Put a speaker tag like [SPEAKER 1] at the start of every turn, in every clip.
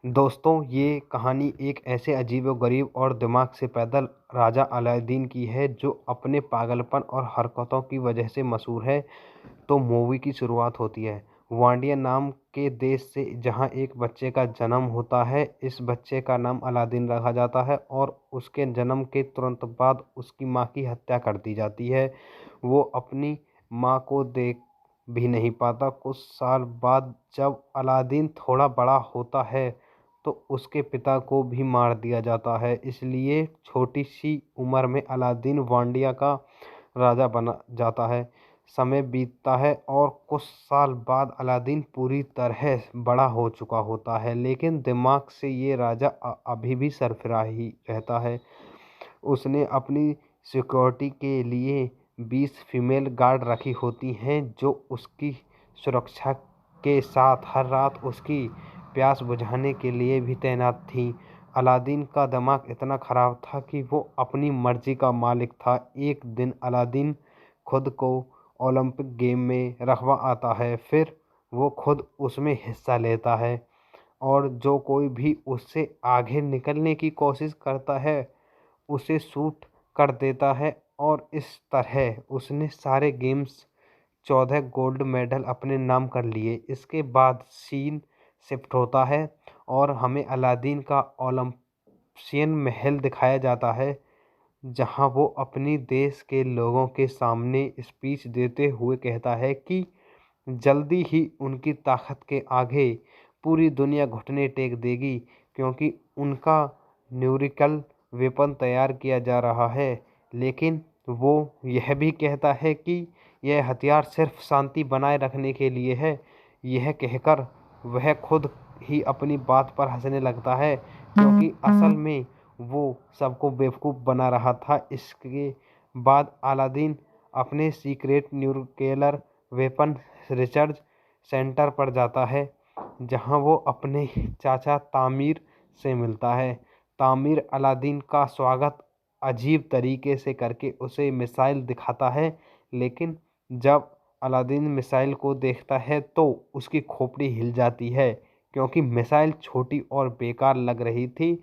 [SPEAKER 1] दोस्तों, ये कहानी एक ऐसे अजीबो-गरीब और दिमाग से पैदल राजा अलाउद्दीन की है, जो अपने पागलपन और हरकतों की वजह से मशहूर है। तो मूवी की शुरुआत होती है वांडिया नाम के देश से, जहाँ एक बच्चे का जन्म होता है। इस बच्चे का नाम अलादीन रखा जाता है और उसके जन्म के तुरंत बाद उसकी माँ की हत्या कर दी जाती है। वो अपनी माँ को देख भी नहीं पाता। कुछ साल बाद जब अलादीन थोड़ा बड़ा होता है तो उसके पिता को भी मार दिया जाता है। इसलिए छोटी सी उम्र में अलादीन वांडिया का राजा बना जाता है। समय बीतता है और कुछ साल बाद अलादीन पूरी तरह बड़ा हो चुका होता है, लेकिन दिमाग से ये राजा अभी भी सरफिरा ही रहता है। उसने अपनी सिक्योरिटी के लिए 20 फीमेल गार्ड रखी होती हैं, जो उसकी सुरक्षा के साथ हर रात उसकी प्यास बुझाने के लिए भी तैनात थीं। अलादीन का दिमाग इतना खराब था कि वो अपनी मर्जी का मालिक था। एक दिन अलादीन खुद को ओलंपिक गेम में रखवा आता है, फिर वो खुद उसमें हिस्सा लेता है और जो कोई भी उससे आगे निकलने की कोशिश करता है उसे शूट कर देता है। और इस तरह उसने सारे गेम्स 14 गोल्ड मेडल अपने नाम कर लिए। इसके बाद सीन शिफ्ट होता है और हमें अलादीन का ओलंपियन महल दिखाया जाता है, जहां वो अपनी देश के लोगों के सामने स्पीच देते हुए कहता है कि जल्दी ही उनकी ताकत के आगे पूरी दुनिया घुटने टेक देगी, क्योंकि उनका न्यूक्लियर वेपन तैयार किया जा रहा है। लेकिन वो यह भी कहता है कि यह हथियार सिर्फ शांति बनाए रखने के लिए है। यह कहकर वह खुद ही अपनी बात पर हंसने लगता है, क्योंकि असल में वो सबको बेवकूफ़ बना रहा था। इसके बाद अलादीन अपने secret nuclear weapon research centre पर जाता है, जहां वो अपने चाचा तामिर से मिलता है। तामिर अलादीन का स्वागत अजीब तरीके से करके उसे मिसाइल दिखाता है, लेकिन जब अलादीन मिसाइल को देखता है तो उसकी खोपड़ी हिल जाती है, क्योंकि मिसाइल छोटी और बेकार लग रही थी।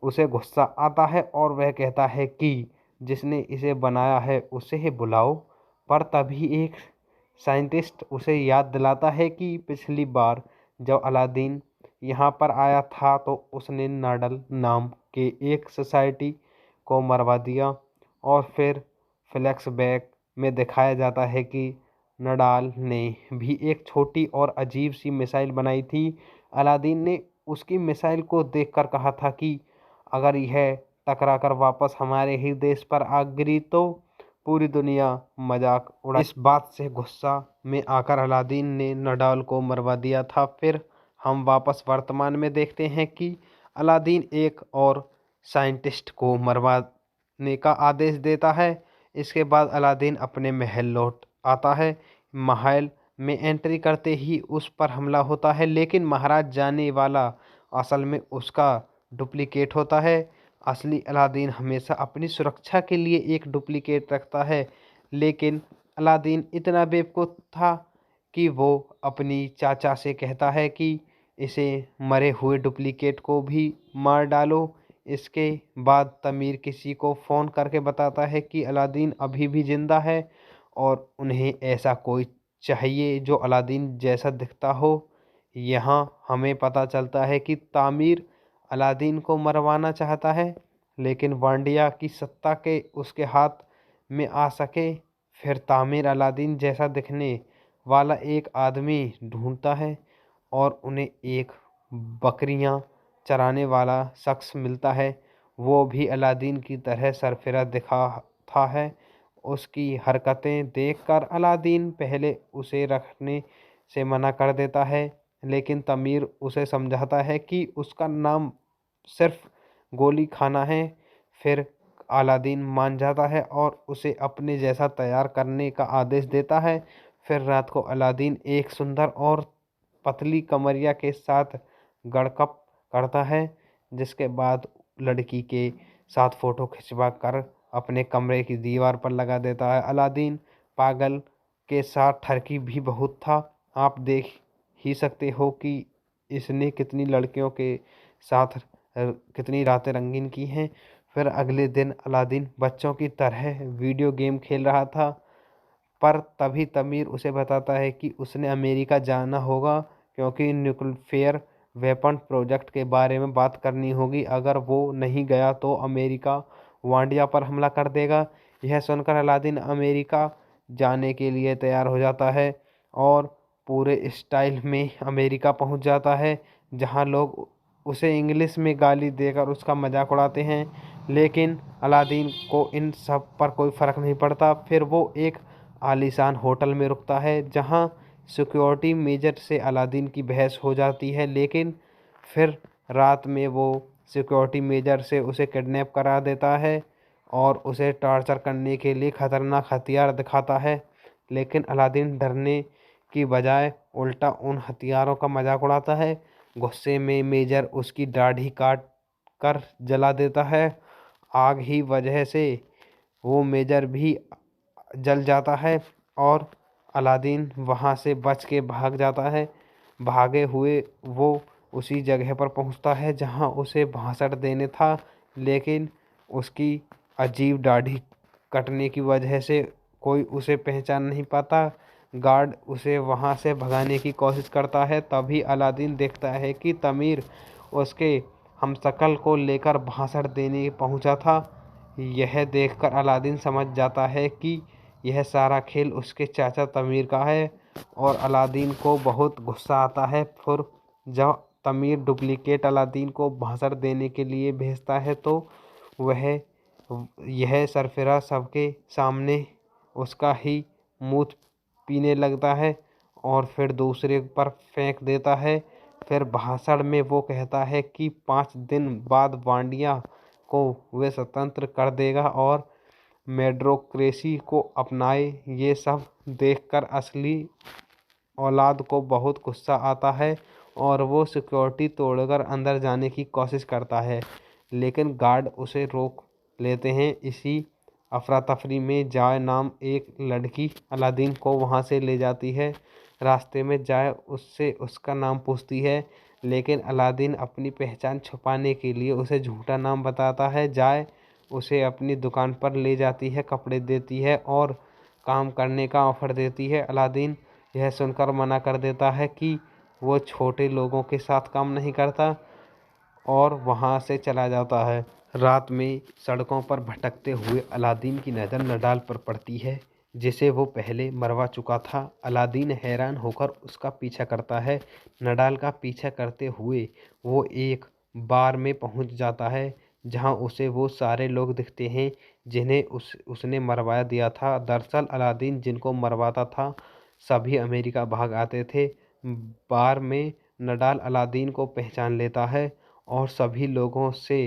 [SPEAKER 1] उसे गुस्सा आता है और वह कहता है कि जिसने इसे बनाया है उसे ही बुलाओ। पर तभी एक साइंटिस्ट उसे याद दिलाता है कि पिछली बार जब अलादीन यहाँ पर आया था तो उसने नाडल नाम के एक सोसाइटी को मरवा दिया। और फिर फ्लैशबैक में दिखाया जाता है कि नडाल ने भी एक छोटी और अजीब सी मिसाइल बनाई थी। अलादीन ने उसकी मिसाइल को देखकर कहा था कि अगर यह टकराकर वापस हमारे ही देश पर आ गिरी तो पूरी दुनिया मजाक उड़ा। इस बात से गुस्सा में आकर अलादीन ने नडाल को मरवा दिया था। फिर हम वापस वर्तमान में देखते हैं कि अलादीन एक और साइंटिस्ट को मरवाने का आदेश देता है। इसके बाद अलादीन अपने महल लौट आता है। महल में एंट्री करते ही उस पर हमला होता है, लेकिन महाराज जाने वाला असल में उसका डुप्लीकेट होता है। असली अलादीन हमेशा अपनी सुरक्षा के लिए एक डुप्लीकेट रखता है, लेकिन अलादीन इतना बेवकूफ़ था कि वो अपनी चाचा से कहता है कि इसे मरे हुए डुप्लीकेट को भी मार डालो। इसके बाद तमीर किसी को फ़ोन करके बताता है कि अलादीन अभी भी ज़िंदा है और उन्हें ऐसा कोई चाहिए जो अलादीन जैसा दिखता हो। यहाँ हमें पता चलता है कि तामिर अलादीन को मरवाना चाहता है, लेकिन वांडिया की सत्ता के उसके हाथ में आ सके। फिर तामिर अलादीन जैसा दिखने वाला एक आदमी ढूंढता है और उन्हें एक बकरियां चराने वाला शख्स मिलता है। वो भी अलादीन की तरह सरफिरा दिखाता है। उसकी हरकतें देखकर अलादीन पहले उसे रखने से मना कर देता है, लेकिन तमीर उसे समझाता है कि उसका नाम सिर्फ गोली खाना है। फिर अलादीन मान जाता है और उसे अपने जैसा तैयार करने का आदेश देता है। फिर रात को अलादीन एक सुंदर और पतली कमरिया के साथ गड़कप करता है, जिसके बाद लड़की के साथ फ़ोटो खिंचवा कर अपने कमरे की दीवार पर लगा देता है। अलादीन पागल के साथ ठरकी भी बहुत था। आप देख ही सकते हो कि इसने कितनी लड़कियों के साथ कितनी रातें रंगीन की हैं। फिर अगले दिन अलादीन बच्चों की तरह वीडियो गेम खेल रहा था, पर तभी तमीर उसे बताता है कि उसने अमेरिका जाना होगा, क्योंकि न्यूक्लियर वेपन प्रोजेक्ट के बारे में बात करनी होगी। अगर वो नहीं गया तो अमेरिका वांडिया पर हमला कर देगा। यह सुनकर अलादीन अमेरिका जाने के लिए तैयार हो जाता है और पूरे स्टाइल में अमेरिका पहुंच जाता है, जहां लोग उसे इंग्लिश में गाली देकर उसका मजाक उड़ाते हैं। लेकिन अलादीन को इन सब पर कोई फ़र्क नहीं पड़ता। फिर वो एक आलीशान होटल में रुकता है, जहां सिक्योरिटी मेजर से अलादीन की बहस हो जाती है। लेकिन फिर रात में वो सिक्योरिटी मेजर से उसे किडनैप करा देता है और उसे टॉर्चर करने के लिए खतरनाक हथियार दिखाता है। लेकिन अलादीन डरने की बजाय उल्टा उन हथियारों का मजाक उड़ाता है। गुस्से में मेजर उसकी दाढ़ी काट कर जला देता है। आग ही वजह से वो मेजर भी जल जाता है और अलादीन वहाँ से बच के भाग जाता है। भागे हुए वो उसी जगह पर पहुँचता है जहाँ उसे भाषण देने था, लेकिन उसकी अजीब दाढ़ी कटने की वजह से कोई उसे पहचान नहीं पाता। गार्ड उसे वहाँ से भगाने की कोशिश करता है। तभी अलादीन देखता है कि तमीर उसके हमशक्ल को लेकर भाषण देने पहुँचा था। यह देखकर अलादीन समझ जाता है कि यह सारा खेल उसके चाचा तमीर का है और अलादीन को बहुत गुस्सा आता है। फिर जब तमीर डुप्लीकेट अलादीन को भाषण देने के लिए भेजता है तो वह यह सरफिरा सबके सामने उसका ही मुँह पीने लगता है और फिर दूसरे पर फेंक देता है। फिर भाषण में वो कहता है कि 5 दिन बाद वांडिया को वे स्वतंत्र कर देगा और मेरिटोक्रेसी को अपनाए। ये सब देखकर असली औलाद को बहुत गुस्सा आता है और वो सिक्योरिटी तोड़कर अंदर जाने की कोशिश करता है, लेकिन गार्ड उसे रोक लेते हैं। इसी अफरा तफरी में जाय नाम एक लड़की अलादीन को वहाँ से ले जाती है। रास्ते में जाय उससे उसका नाम पूछती है, लेकिन अलादीन अपनी पहचान छुपाने के लिए उसे झूठा नाम बताता है। जाय उसे अपनी दुकान पर ले जाती है, कपड़े देती है और काम करने का ऑफर देती है। अलादीन यह सुनकर मना कर देता है कि वो छोटे लोगों के साथ काम नहीं करता और वहाँ से चला जाता है। रात में सड़कों पर भटकते हुए अलादीन की नज़र नडाल पर पड़ती है, जिसे वो पहले मरवा चुका था। अलादीन हैरान होकर उसका पीछा करता है। नडाल का पीछा करते हुए वो एक बार में पहुंच जाता है, जहां उसे वो सारे लोग दिखते हैं जिन्हें उसने मरवा दिया था। दरअसल अलादीन जिनको मरवाता था सभी अमेरिका भाग आते थे। बार में नडाल अलादीन को पहचान लेता है और सभी लोगों से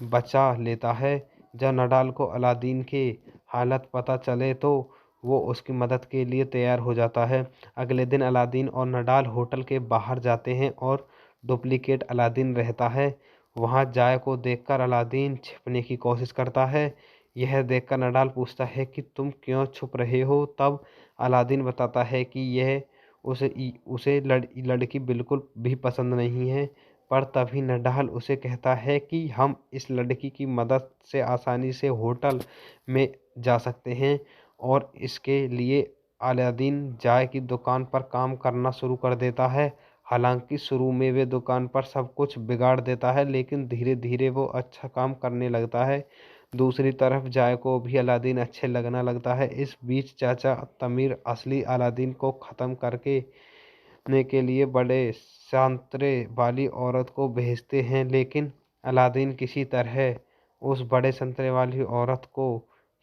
[SPEAKER 1] बचा लेता है। जब नडाल को अलादीन के हालत पता चले तो वो उसकी मदद के लिए तैयार हो जाता है। अगले दिन अलादीन और नडाल होटल के बाहर जाते हैं और डुप्लीकेट अलादीन रहता है। वहाँ जाय को देखकर अलादीन छिपने की कोशिश करता है। यह देखकर नडाल पूछता है कि तुम क्यों छुप रहे हो। तब अलादीन बताता है कि यह उसे लड़की बिल्कुल भी पसंद नहीं है। पर तभी नडाल उसे कहता है कि हम इस लड़की की मदद से आसानी से होटल में जा सकते हैं और इसके लिए अलादीन जाय की दुकान पर काम करना शुरू कर देता है। हालांकि शुरू में वे दुकान पर सब कुछ बिगाड़ देता है, लेकिन धीरे धीरे वो अच्छा काम करने लगता है। दूसरी तरफ जाय को भी अलादीन अच्छे लगना लगता है। इस बीच चाचा तमीर असली अलादीन को ख़त्म करके ने के लिए बड़े संतरे वाली औरत को भेजते हैं, लेकिन अलादीन किसी तरह उस बड़े संतरे वाली औरत को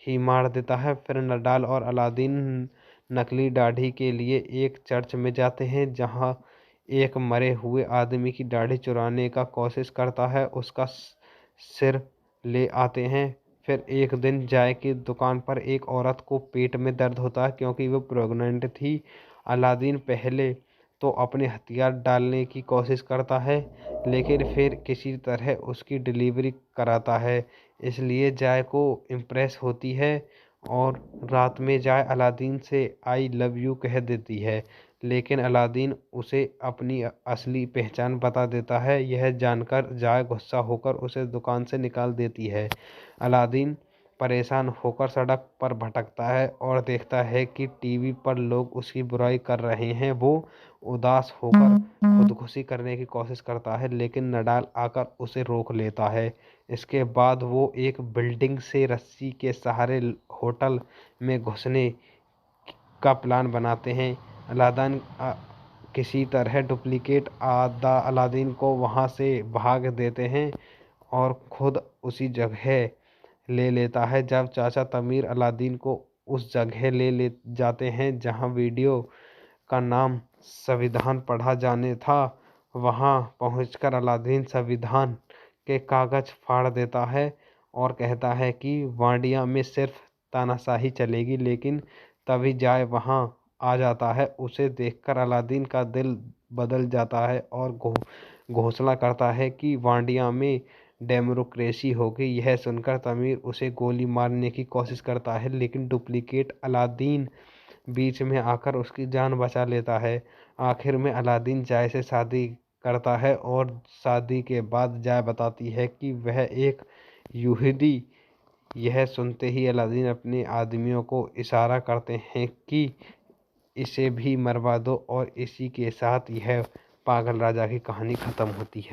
[SPEAKER 1] ही मार देता है। फिर नडाल और अलादीन नकली दाढ़ी के लिए एक चर्च में जाते हैं, जहां एक मरे हुए आदमी की दाढ़ी चुराने का कोशिश करता है। उसका सिर ले आते हैं। फिर एक दिन जाय की दुकान पर एक औरत को पेट में दर्द होता है, क्योंकि वो प्रेग्नेंट थी। अलादीन पहले तो अपने हथियार डालने की कोशिश करता है, लेकिन फिर किसी तरह उसकी डिलीवरी कराता है। इसलिए जाय को इम्प्रेस होती है और रात में जाय अलादीन से आई लव यू कह देती है। लेकिन अलादीन उसे अपनी असली पहचान बता देता है। यह जानकर जाय गुस्सा होकर उसे दुकान से निकाल देती है। अलादीन परेशान होकर सड़क पर भटकता है और देखता है कि टीवी पर लोग उसकी बुराई कर रहे हैं। वो उदास होकर खुदकुशी करने की कोशिश करता है, लेकिन नडाल आकर उसे रोक लेता है। इसके बाद वो एक बिल्डिंग से रस्सी के सहारे होटल में घुसने का प्लान बनाते हैं। अलादीन किसी तरह डुप्लीकेट अलादीन को वहाँ से भाग देते हैं और खुद उसी जगह ले लेता है। जब चाचा तमीर अलादीन को उस जगह ले जाते हैं जहाँ वीडियो का नाम संविधान पढ़ा जाने था, वहाँ पहुंचकर अलादीन संविधान के कागज फाड़ देता है और कहता है कि वांडिया में सिर्फ तानाशाही चलेगी। लेकिन तभी जाय वहाँ आ जाता है। उसे देखकर अलादीन का दिल बदल जाता है और घोषणा करता है कि वांडिया में डेमोक्रेसी होगी। यह सुनकर तमीर उसे गोली मारने की कोशिश करता है, लेकिन डुप्लीकेट अलादीन बीच में आकर उसकी जान बचा लेता है। आखिर में अलादीन जाय से शादी करता है और शादी के बाद जाय बताती है कि वह एक यहूदी। यह सुनते ही अलादीन अपने आदमियों को इशारा करते हैं कि इसे भी मरवा दो और इसी के साथ यह पागल राजा की कहानी खत्म होती है।